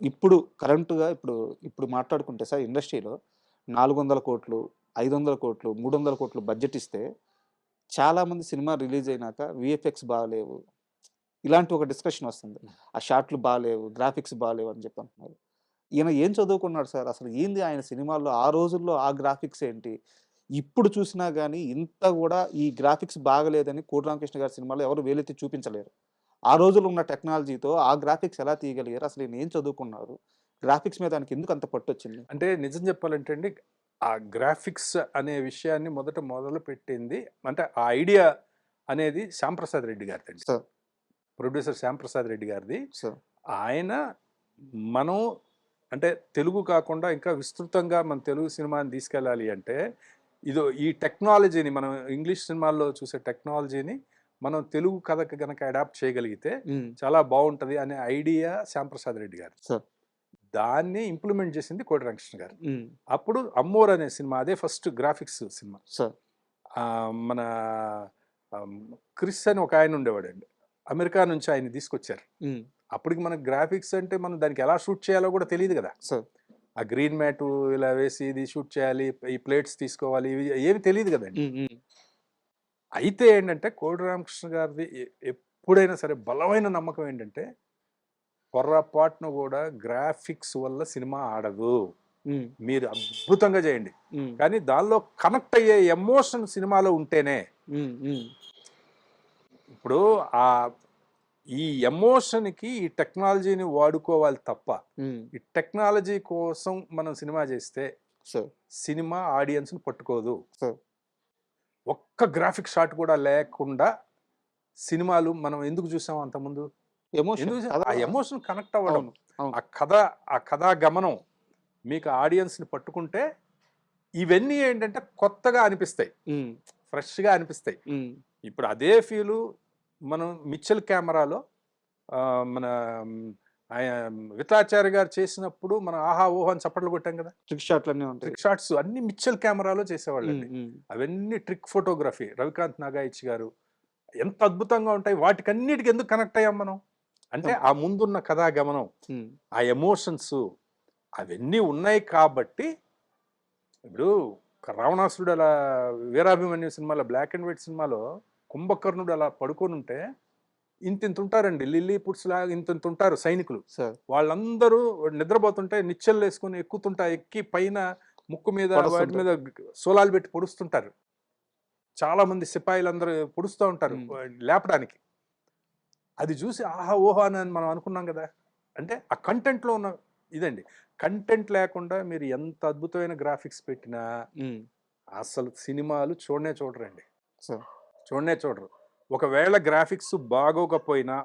ఇప్పుడు కరెంట్‌గా ఇప్పుడు మాట్లాడుకుంటే సార్ ఇండస్ట్రీలో 400,00,00,000, 500,00,00,000, 300,00,00,000 బడ్జెట్ ఇస్తే చాలామంది సినిమా రిలీజ్ అయినాక వీఎఫ్ఎక్స్ బాలేవు. ఇలాంటి ఒక డిస్కషన్ వస్తుంది. ఆ షాట్లు బాలేవు, గ్రాఫిక్స్ బాలేవు అని చెప్పి అంటున్నారు. ఈయన ఏం చదువుకున్నాడు సార్? అసలు ఏంది ఆయన సినిమాల్లో ఆ రోజుల్లో ఆ గ్రాఫిక్స్ ఏంటి? ఇప్పుడు చూసినా గాని ఇంత గూడా ఈ గ్రాఫిక్స్ బాగాలేదని 'కోటి రామకృష్ణ' గారి సినిమాలో ఎవరు వేలెత్తి చూపించలేరు. ఆ రోజుల్లో ఉన్న టెక్నాలజీతో ఆ గ్రాఫిక్స్ ఎలా తీయగలిగారు? అసలు ఈయన ఏం చదువుకున్నారు? గ్రాఫిక్స్ మీద ఆయనకి ఎందుకు అంత పట్టొచ్చింది? అంటే నిజం చెప్పాలంటే అండి, ఆ గ్రాఫిక్స్ అనే విషయాన్ని మొదలుపెట్టింది అంటే ఆ ఐడియా అనేది శ్యాంప్రసాద్ రెడ్డి గారిదండి. సార్, ప్రొడ్యూసర్ శ్యాంప్రసాద్ రెడ్డి గారిది. సార్. ఆయన మనం అంటే తెలుగు కాకుండా ఇంకా విస్తృతంగా మన తెలుగు సినిమాని తీసుకెళ్ళాలి అంటే ఈ టెక్నాలజీని మనం ఇంగ్లీష్ సినిమాల్లో చూసే టెక్నాలజీని మనం తెలుగు కథకి గనక అడాప్ట్ చేయగలిగితే హ్మ్. చాలా బాగుంటుంది అనే ఐడియా శ్యాంప్రసాద్ రెడ్డి గారు. సార్. దాన్ని ఇంప్లిమెంట్ చేసింది కోటి రామకృష్ణ గారు. హ్మ్. అప్పుడు 'అమ్మోర్' అనే సినిమా, అదే ఫస్ట్ గ్రాఫిక్స్ సినిమా. సార్. మన ఆహ్, క్రిస్ అని ఒక ఆయన ఉండేవాడండి. అమెరికా నుంచి ఆయన్ని తీసుకొచ్చారు. హ్మ్. అప్పటికి మనకు గ్రాఫిక్స్ అంటే మనం దానికి ఎలా షూట్ చేయాలో కూడా తెలీదు కదా! సార్. ఆ గ్రీన్ మ్యాటు ఇలా వేసి ఇది షూట్ చేయాలి, ఈ ప్లేట్స్ తీసుకోవాలి, ఇవి ఏమి తెలీదు కదండీ. హ్మ్. హ్మ్. అయితే ఏంటంటే కోటి రామకృష్ణ గారిది ఎప్పుడైనా సరే బలమైన నమ్మకం ఏంటంటే, పొర్రపాటున కూడా గ్రాఫిక్స్ వల్ల సినిమా ఆడదు. హ్మ్. మీరు అద్భుతంగా చేయండి. హ్మ్. కానీ దానిలో కనెక్ట్ అయ్యే ఎమోషన్ సినిమాలో ఉంటేనే, హ్మ్. హ్మ్. ఇప్పుడు ఈ ఎమోషన్‌కి ఈ టెక్నాలజీని వాడుకోవాలి తప్ప, హ్మ్. ఈ టెక్నాలజీ కోసం మనం సినిమా చేస్తే, సార్. సినిమా ఆడియన్స్‌ని పట్టుకోదు. సార్. ఒక్క గ్రాఫిక్ షాట్ కూడా లేకుండా సినిమాలు మనం ఎందుకు చూసాం అంతకుముందు? ఎమోషన్ ఎందుకు చూసాం? కథ. ఆ ఎమోషన్ కనెక్ట్ అవ్వడం. అవును. అవును. ఆ కథ, ఆ కథా గమనం మీకు ఆడియన్స్‌ని పట్టుకుంటే, ఇవన్నీ ఏంటంటే కొత్తగా అనిపిస్తాయి. హ్మ్. ఫ్రెష్‌గా అనిపిస్తాయి. హ్మ్. ఇప్పుడు అదే ఫీలు మనం 'మిక్సెల్' కెమెరాలో మన ఆయ విఠలాచార్య గారు చేసినప్పుడు మనం ఆహా! ఓహో! అని చప్పట్లు కొట్టాం కదా! ట్రిక్ షాట్‌లన్నీ ఉంటాయి. ట్రిక్ షాట్స్ అన్నీ 'మిక్సెల్' కెమెరాలో హ్మ్. చేసేవాళ్ళండి. హ్మ్. అవన్నీ ట్రిక్ ఫోటోగ్రఫీ. రవికాంత్ నాగాయిచ్ గారు ఎంత అద్భుతంగా ఉంటాయి. వాటికన్నిటికి ఎందుకు కనెక్ట్ అయ్యాం మనం? అంటే ఎం ఆ ముందున్న కథా గమనం, హ్మ్. ఆ ఎమోషన్స్ అవన్నీ ఉన్నాయి కాబట్టి ఇప్పుడు 'రావణాసురుడు' అలా 'వీరాభిమన్యు' సినిమాలో బ్లాక్ అండ్ వైట్ సినిమాలో కుంభకర్ణుడు అలా పడుకొనుంటే ఇంతింతుంటారండి. లిల్లీ పుట్స్‌లాగా ఇంతింతుంటారు సైనికులు. సార్. వాళ్ళందరూ నిద్రపోతుంటే నిచ్చెనలేసుకొని ఎక్కి పైన ముక్కు మీద వాటి పొడుస్తుంటారు. మీద సోలాలు పెట్టి పొడుస్తుంటారు. చాలా మంది సిపాయిలందరూ పొడుస్తా ఉంటారు హ్మ్. లేపడానికి. అది చూసి ఆహా! ఓహో! అని మనం అనుకున్నాం గదా! అంటే ఆ కంటెంట్‌లో ఉన్న ఇదండి. కంటెంట్ లేకుండా మీరు ఎంత అద్భుతమైన గ్రాఫిక్స్ పెట్టినా హ్మ్. అసలు సినిమాలు చూడనే చూడరండి. సార్. చూడనే చూడరు. ఒకవేళ గ్రాఫిక్స్ బాగోకపోయినా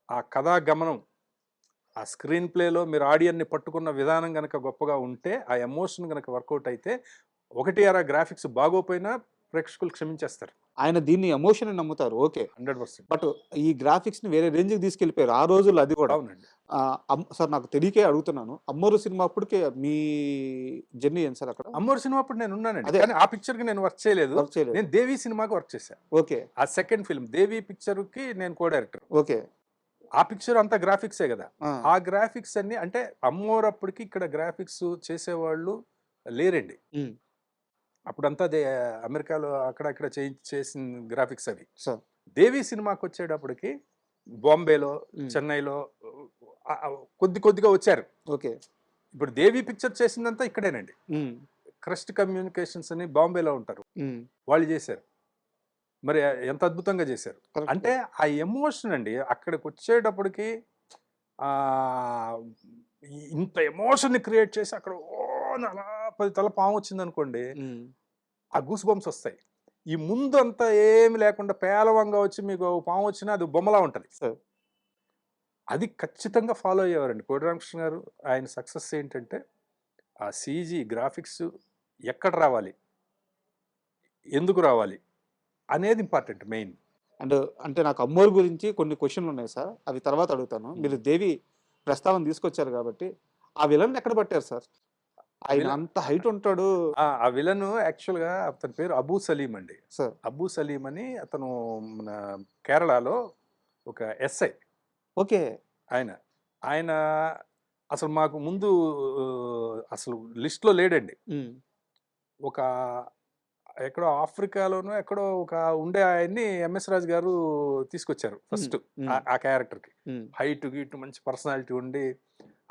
ఆ కథా గమనం, ఆ స్క్రీన్ ప్లేలో మీరు ఆడియన్‌ని పట్టుకున్న విధానం గనక గొప్పగా ఉంటే, ఆ ఎమోషన్ గనక వర్కౌట్ అయితే, ఒకటి అరా గ్రాఫిక్స్ బాగోపోయినా ప్రేక్షకులు క్షమించేస్తారు. ఆయన దీన్ని ఎమోషన్ అని నమ్ముతారు. ఓకే. 100%. బట్ ఈ గ్రాఫిక్స్‌ని వేరే రేంజ్‌కి తీసుకెళ్ళిపోయారు. ఆ రోజుల్లో అది గూడా. అవునండి. సార్ నాకు తెలియకే అడుగుతున్నాను. 'అమ్మోరు' సినిమా అప్పటికే మీ జర్నీ ఏంటి సార్ అక్కడ? 'అమ్మోరు' సినిమా అప్పుడు నేనున్నానండి. అదే కానీ ఆ పిక్చర్‌కి నేను వర్క్ చేయలేదు. వర్క్ చేయలేదు. నేను 'దేవి' సినిమాకి వర్క్ చేశా. ఓకే. ఆ సెకండ్ ఫిల్మ్ 'దేవి' పిక్చర్‌కి నేను కో డైరెక్టర్. ఓకే. ఆ పిక్చర్ అంతా గ్రాఫిక్సే గదా! ఆ! ఆ గ్రాఫిక్స్ అన్నీ అంటే 'అమ్మోరు' అప్పటికి ఇక్కడ గ్రాఫిక్స్ చేసేవాళ్ళు లేరండి. హ్మ్. అప్పుడంతా అమెరికాలో అక్కడ చేసిన గ్రాఫిక్స్ అవి. సార్. 'దేవి' సినిమాకొచ్చేటప్పటికి బాంబేలో, హ్మ్. చెన్నైలో కొద్దిగా వచ్చారు. ఓకే. ఇప్పుడు 'దేవి' పిక్చర్ చేసిందంతా ఇక్కడేనండి. హ్మ్. క్రస్ట్ కమ్యూనికేషన్స్ అని బాంబేలో ఉంటారు. హ్మ్. వాళ్ళు చేశారు. మరి ఎంత అద్భుతంగా చేశారు. కరెక్టే. అంటే ఆ ఎమోషన్ అండి అక్కడికొచ్చేటప్పటికి ఆహ్, ఇంత ఎమోషన్‌ని క్రియేట్ చేసి అక్కడ అని అలా 10 తల పామొచ్చిందనుకోండి, హ్మ్. ఆ గూస్ బంప్స్ ఒస్తాయి. ఈ ముందంతా ఏమి లేకుండా పేలవంగా వచ్చి మీకు పామొచ్చినా అది బొమ్మలా ఉంటది. సార్. అది ఖచ్చితంగా ఫాలో అయ్యేవారండి. కోటి రామకృష్ణ గారు ఆయన సక్సెస్ ఏంటంటే, ఆ సీజీ గ్రాఫిక్స్ ఎక్కడ రావాలి? ఎందుకు రావాలి? అనేది ఇంపార్టెంట్ మెయిన్. అండ్ అంటే నాకు 'అమ్మోరు' గురించి కొన్ని క్వెషన్‌లున్నాయి సార్. అవి తర్వాత అడుగుతాను. హ్మ్. మీరు 'దేవి' ప్రస్తావన తీసుకొచ్చారు కాబట్టి, ఆ విలన్ని ఎక్కడ పట్టారు సార్? ఆయన విల అంత హైట్ ఉంటాడు. ఆ విలను యాక్చువల్‌గా అతని పేరు అబూ సలీం అండి. సార్. అబూ సలీం అని అతను మన కేరళలో ఒక ఎస్ఐ ఓకే. ఆయన. ఆయన అసలు మాకు ముందు అసలు లిస్ట్లో లేడండి. ఒక ఎక్కడో ఆఫ్రికాలోనో ఎక్కడో ఒక ఉండే ఆయన్ని ఎంఎస్ రాజు గారు తీసుకొచ్చారు ఫస్ట్ ఆ క్యారెక్టర్కి. హైట్ గీట్ మంచి పర్సనాలిటీ ఉండి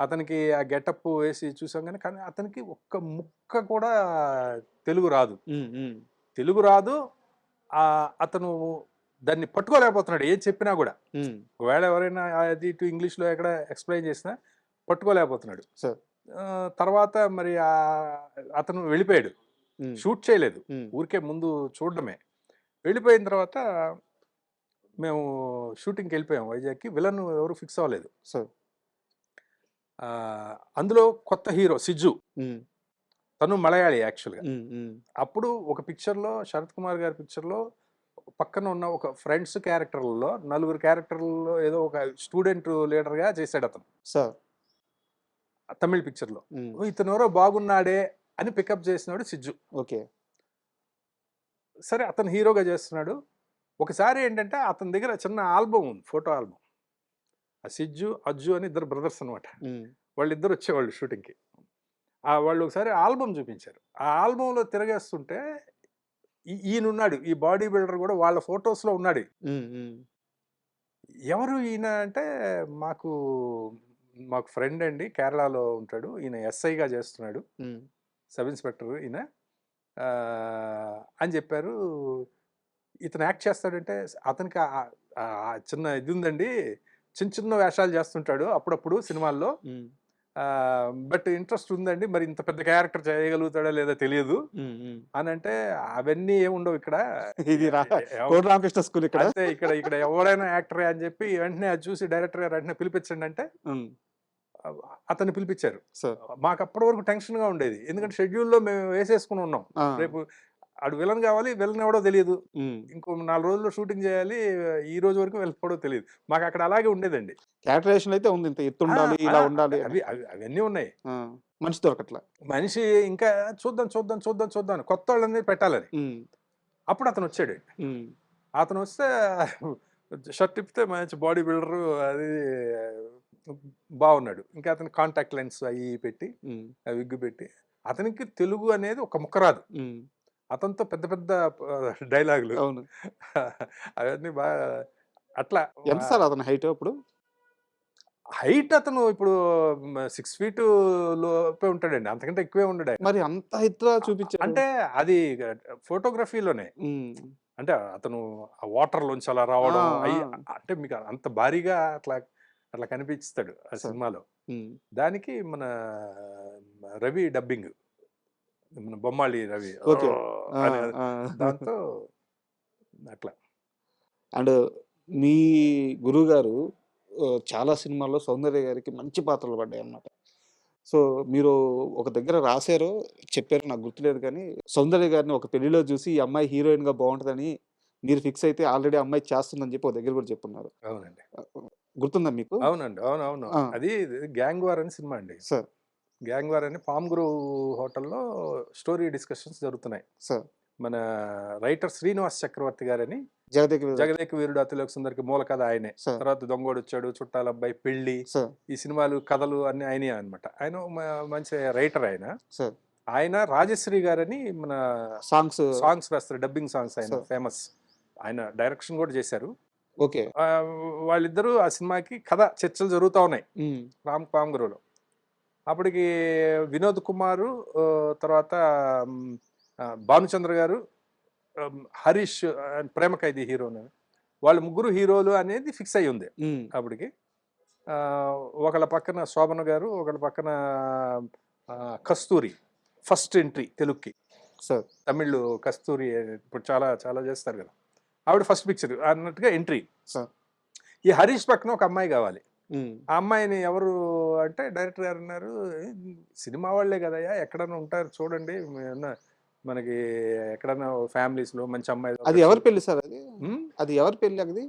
అతనికి ఆ గెటప్ వేసి చూసాం కానీ అతనికి ఒక్క ముక్క కూడా తెలుగు రాదు. తెలుగు రాదు. అతను దాన్ని పట్టుకోలేకపోతున్నాడు ఏం చెప్పినా కూడా. ఒకవేళ ఎవరైనా అది ఇటు ఇంగ్లీష్లో ఎక్కడ ఎక్స్ప్లెయిన్ చేసినా పట్టుకోలేకపోతున్నాడు. తర్వాత మరి అతను వెళ్ళిపోయాడు, షూట్ చేయలేదు, ఊరికే ముందు చూడడమే. వెళ్ళిపోయిన తర్వాత మేము షూటింగ్కి వెళ్ళిపోయాం వైజాగ్కి. విలన్ ఎవరు ఫిక్స్ అవ్వలేదు. అందులో కొత్త హీరో సిజ్జు, తను మలయాళీ యాక్చువల్గా. అప్పుడు ఒక పిక్చర్లో శరత్ కుమార్ గారి పిక్చర్లో పక్కన ఉన్న ఒక ఫ్రెండ్స్ క్యారెక్టర్లలో 4 క్యారెక్టర్లలో ఏదో ఒక స్టూడెంట్ లీడర్గా చేశాడు అతను తమిళ పిక్చర్లో. ఇతను ఎవరో బాగున్నాడే అని పికప్ చేసినాడు సిజ్జు. ఓకే, సరే అతను హీరోగా చేస్తున్నాడు. ఒకసారి ఏంటంటే అతని దగ్గర చిన్న ఆల్బమ్ ఉంది, ఫోటో ఆల్బమ్. ఆ సిజ్జు అజ్జు అని 2 బ్రదర్స్ అనమాట. వాళ్ళిద్దరు వచ్చేవాళ్ళు షూటింగ్కి. వాళ్ళు ఒకసారి ఆల్బమ్ చూపించారు. ఆ ఆల్బంలో తిరగేస్తుంటే ఈయనున్నాడు, ఈ బాడీ బిల్డర్ కూడా వాళ్ళ ఫొటోస్లో ఉన్నాడు. ఎవరు ఈయన అంటే మాకు ఫ్రెండ్ అండి, కేరళలో ఉంటాడు, ఈయన ఎస్ఐగా చేస్తున్నాడు, సబ్ ఇన్స్పెక్టర్ ఈయన అని చెప్పారు. ఇతను యాక్ట్ చేస్తాడంటే అతనికి చిన్న ఇది ఉందండి, చిన్న వేషాలు చేస్తుంటాడు అప్పుడప్పుడు సినిమాల్లో, బట్ ఇంట్రెస్ట్ ఉందండి, మరి ఇంత పెద్ద క్యారెక్టర్ చేయగలుగుతాడా లేదా తెలియదు అని అంటే, అవన్నీ ఏముండవు ఇక్కడ, ఇది రామకృష్ణ స్కూల్ ఇక్కడ, అయితే ఇక్కడ ఎవరైనా యాక్టరే అని చెప్పి వెంటనే అది చూసి డైరెక్టర్ గారు వెంటనే పిలిపించండి అంటే అతన్ని పిలిపించారు. మాకు అప్పటి వరకు టెన్షన్గా ఉండేది, ఎందుకంటే షెడ్యూల్లో మేము వేసేసుకుని ఉన్నాం. రేపు ఆడు విలన్ కావాలి, విలన్ ఎవడో తెలియదు, ఇంకో 4 రోజుల్లో షూటింగ్ చేయాలి, ఈ రోజు వరకు వెళ్ళిపోవడో తెలియదు. మాకు అక్కడ అలాగే ఉండేదండి. క్యారెక్టరైజేషన్ అయితే ఉంది, ఇంత ఎత్తు ఉండాలి, ఇలా ఉండాలి, అవన్నీ ఉన్నాయి. మనిషి దొరకట్లా. మనిషి ఇంకా చూద్దాం కొత్త వాళ్ళని పెట్టాలని. అప్పుడు అతను వచ్చాడు. అతను వస్తే షర్ట్ ఇప్పితే మంచి బాడీ బిల్డరు, అది బాగున్నాడు. ఇంకా అతని కాంటాక్ట్ లెన్స్ అవి పెట్టి, విగ్గు పెట్టి, అతనికి తెలుగు అనేది ఒక ముక్క రాదు. అతనితో పెద్ద పెద్ద డైలాగులు, అవన్నీ బాగా అట్లా. ఎంత సార్ అతని హైట్? అప్పుడు హైట్ అతను ఇప్పుడు 6 feet లోపే ఉంటాడండి, అంతకంటే ఎక్కువే ఉండడు. మరి అంత హైట్ చూపించారు అంటే అది ఫోటోగ్రఫీలోనే, అంటే అతను ఆ వాటర్లోంచి అలా రావడం అంటే మీకు అంత భారీగా అట్లా కనిపిస్తాడు ఆ సినిమాలో. దానికి మన రవి డబ్బింగ్, మన బొమ్మాళి రవి, దాంతో అట్లా. అండ్ మీ గురువు గారు చాలా సినిమాల్లో సౌందర్య గారికి మంచి పాత్రలు పడ్డాయి అన్నమాట. సో మీరు ఒక దగ్గర రాశారో చెప్పారో నాకు గుర్తులేదు, కానీ సౌందర్య గారిని ఒక పెళ్లిలో చూసి ఈ అమ్మాయి హీరోయిన్గా బాగుంటుందని మీరు ఫిక్స్ అయితే ఆల్రెడీ అమ్మాయి చేస్తుందని చెప్పి ఒక దగ్గర కూడా చెప్పున్నారు. అవునండి, గుర్తుందా మీకు? అవునండి, అవును. అది గ్యాంగ్ వార్ అని సినిమా అండి. సార్, గ్యాంగ్ వార్ అని పామ్ గ్రోవ్ హోటల్లో స్టోరీ డిస్కషన్స్ జరుగుతున్నాయి. సార్, మన రైటర్ శ్రీనివాస్ చక్రవర్తి గారని, జగదేక వీరుడు అతిలోక సుందరికి మూల కథ ఆయనే. తర్వాత దొంగోడు వచ్చాడు, చుట్టాల అబ్బాయి, పెళ్లి, ఈ సినిమాలు కథలు అన్ని ఆయనే అనమాట. ఆయన మంచి రైటర్. ఆయన రాజశ్రీ గారని మన సాంగ్స్ రాస్తారు, డబ్బింగ్ సాంగ్స్, ఆయన ఫేమస్. ఆయన డైరెక్షన్ కూడా చేశారు. ఓకే, వాళ్ళిద్దరూ ఆ సినిమాకి కథ చర్చలు జరుగుతూ ఉన్నాయి పామ్ గ్రోవ్లో. అప్పటికి వినోద్ కుమారు, తర్వాత భానుచంద్ర గారు, హరీష్ ప్రేమ ఖైదీ హీరోను, వాళ్ళు ముగ్గురు హీరోలు అనేది ఫిక్స్ అయ్యి ఉంది అప్పటికి. ఒకళ్ళ పక్కన శోభన గారు, ఒకళ్ళ పక్కన కస్తూరి, ఫస్ట్ ఎంట్రీ తెలుగుకి. తమిళ్ కస్తూరి ఇప్పుడు చాలా చాలా చేస్తారు కదా, ఆవిడ ఫస్ట్ పిక్చర్ అన్నట్టుగా ఎంట్రీ. ఈ హరీష్ పక్కన ఒక అమ్మాయి కావాలి. ఆ అమ్మాయిని ఎవరు అంటే డైరెక్టర్ గారు అన్నారు, సినిమా వాళ్ళే కదయ్యా, ఎక్కడన్నా ఉంటారు చూడండి, మనకి ఎక్కడన్నా ఫ్యామిలీస్లో మంచి అమ్మాయి. అది ఎవరి పెళ్లి సార్? అది ఎవరి పెళ్లి?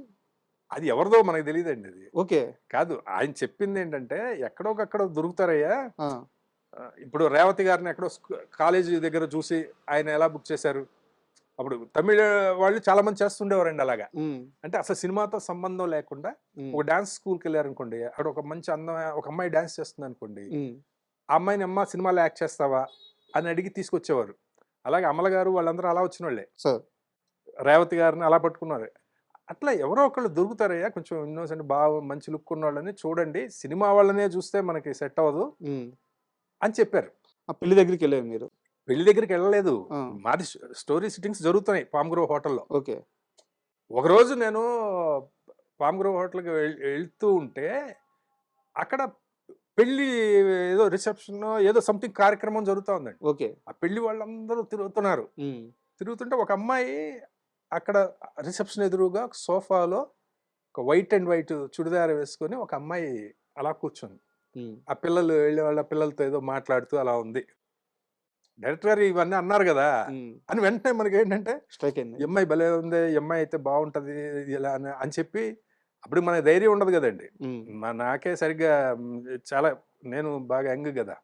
అది ఎవరిదో మనకు తెలియదండి. అది ఓకే కాదు, ఆయన చెప్పింది ఏంటంటే ఎక్కడోకక్కడ దొరుకుతారయ్యా. ఇప్పుడు రేవతి గారిని ఎక్కడో కాలేజీ దగ్గర చూసి ఆయన ఎలా బుక్ చేశారు, అప్పుడు తమిళ వాళ్ళు చాలా మంది చేస్తుండేవారండి అలాగా. హ్మ్. అంటే అసలు సినిమాతో సంబంధం లేకుండా హ్మ్. ఒక డాన్స్ స్కూల్‌కి వెళ్ళారనుకోండి, అక్కడ ఒక మంచి అందమైన ఒక అమ్మాయి డాన్స్ చేస్తుందనుకోండి, హ్మ్. ఆ అమ్మాయిని "అమ్మా సినిమాలో యాక్ట్ చేస్తావా?" అని అడిగి తీసుకొచ్చేవారు. అలాగే అమల గారు వాళ్ళందరూ అలా వచ్చినోళ్ళే. సార్. రేవతి గారిని అలా పట్టుకున్నారు. అట్లా ఎవరో ఒకళ్ళు దొరుకుతారయ్యా కొంచెం ఇన్నోసెంట్ బాగా మంచి లుక్ ఉన్నోళ్ళని చూడండి. సినిమా వాళ్ళనే చూస్తే మనకి సెట్ అవ్వదు హ్మ్. అని చెప్పారు. ఆ పెళ్లి దగ్గరికెళ్ళారు మీరు. పెళ్లి దగ్గరికెళ్ళలేదు. ఆ! మాది స్టోరీ సిట్టింగ్స్ జరుగుతున్నాయి పామ్ గ్రోవ్ హోటల్‌లో. ఓకే. ఒకరోజు నేను పామ్ గ్రోవ్ హోటల్‌కి వెళ్తూ ఉంటే, అక్కడ పెళ్లి ఏదో రిసెప్షనో ఏదో సంథింగ్ కార్యక్రమం జరుగుతా ఉందండి. ఓకే. ఆ పెళ్లి వాళ్ళందరూ తిరుగుతున్నారు. హ్మ్. తిరుగుతుంటే ఒక అమ్మాయి అక్కడ రిసెప్షన్ ఎదురుగా సోఫాలో ఒక వైట్ అండ్ వైట్ చుడిదార్ వేసుకొని ఒక అమ్మాయి అలా కూర్చుంది. హ్మ్. ఆ పిల్లలు వెళ్ళి వాళ్ళ పిల్లలతో ఏదో మాట్లాడుతూ అలా ఉంది. డైరెక్టర్ గారు ఇవన్నీ అన్నారు గదా! హ్మ్. అని వెంటనే మనకేంటంటే, స్ట్రైక్ అయిందా? ఈ అమ్మాయి భలే ఉంది. ఈ అమ్మాయి అయితే బావుంటది. ఇలా అని చెప్పి అప్పుడు మనకి ధైర్యం ఉండదు గదండీ. హ్మ్. నాకే సరిగ్గా చాలా నేను బాగా యంగ్ గదా!